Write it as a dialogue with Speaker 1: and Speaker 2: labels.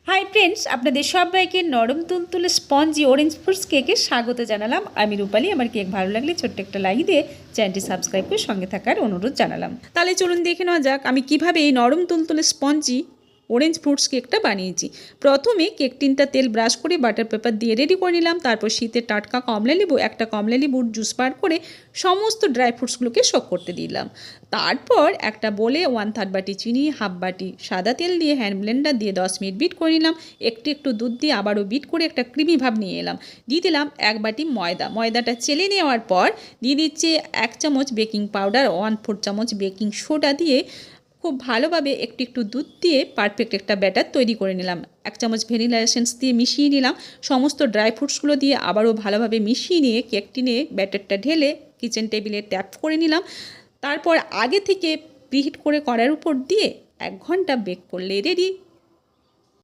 Speaker 1: Hi friends, আপনাদের সবাইকে নরম তুলতুলে স্পঞ্জি অরেঞ্জ ফ্রুটস কেকে স্বাগত জানালাম। আমি রূপালী। আমার কেক ভালো লাগলে ছোট্ট একটা লাইক দিয়ে চ্যানেলটি সাবস্ক্রাইব করে সঙ্গে থাকার অনুরোধ জানালাম। তাহলে চলুন দেখে নেওয়া যাক আমি কিভাবে এই নরম তুলতুলে স্পঞ্জি অরেঞ্জ ফ্রুটস কেকটা বানিয়েছি। প্রথমে কেক টিনটা তেল ব্রাশ করে বাটার পেপার দিয়ে রেডি করে নিলাম। তারপর শীতের টাটকা কমলালেবু, একটা কমলালেবুর জুস বার করে সমস্ত ড্রাই ফ্রুটসগুলোকে শোক করতে দিলাম। তারপর একটা বলে 1/3 বাটি চিনি, হাফ বাটি সাদা তেল দিয়ে হ্যান্ড ব্লেন্ডার দিয়ে 10 মিনিট বিট করে নিলাম। একটু দুধ দিয়ে আবারও বিট করে একটা ক্রিমি ভাব নিয়ে এলাম। দিয়ে দিলাম 1 বাটি ময়দাটা চেলে নেওয়ার পর দিয়ে দিচ্ছি 1 চামচ বেকিং পাউডার, 1/4 চামচ বেকিং সোডা দিয়ে খুব ভালোভাবে একটু দুধ দিয়ে পারফেক্ট একটা ব্যাটার তৈরি করে নিলাম। 1 চামচ ভ্যানিলা এসেন্স দিয়ে মিশিয়ে নিলাম। সমস্ত ড্রাই ফ্রুটসগুলো দিয়ে আবারও ভালোভাবে মিশিয়ে নিয়ে কেক টিনে ব্যাটারটা ঢেলে কিচেন টেবিলে ট্যাপ করে নিলাম। তারপর আগে থেকে প্রিহিট করে কড়াইয়ের উপর দিয়ে 1 ঘন্টা বেক করলে রেডি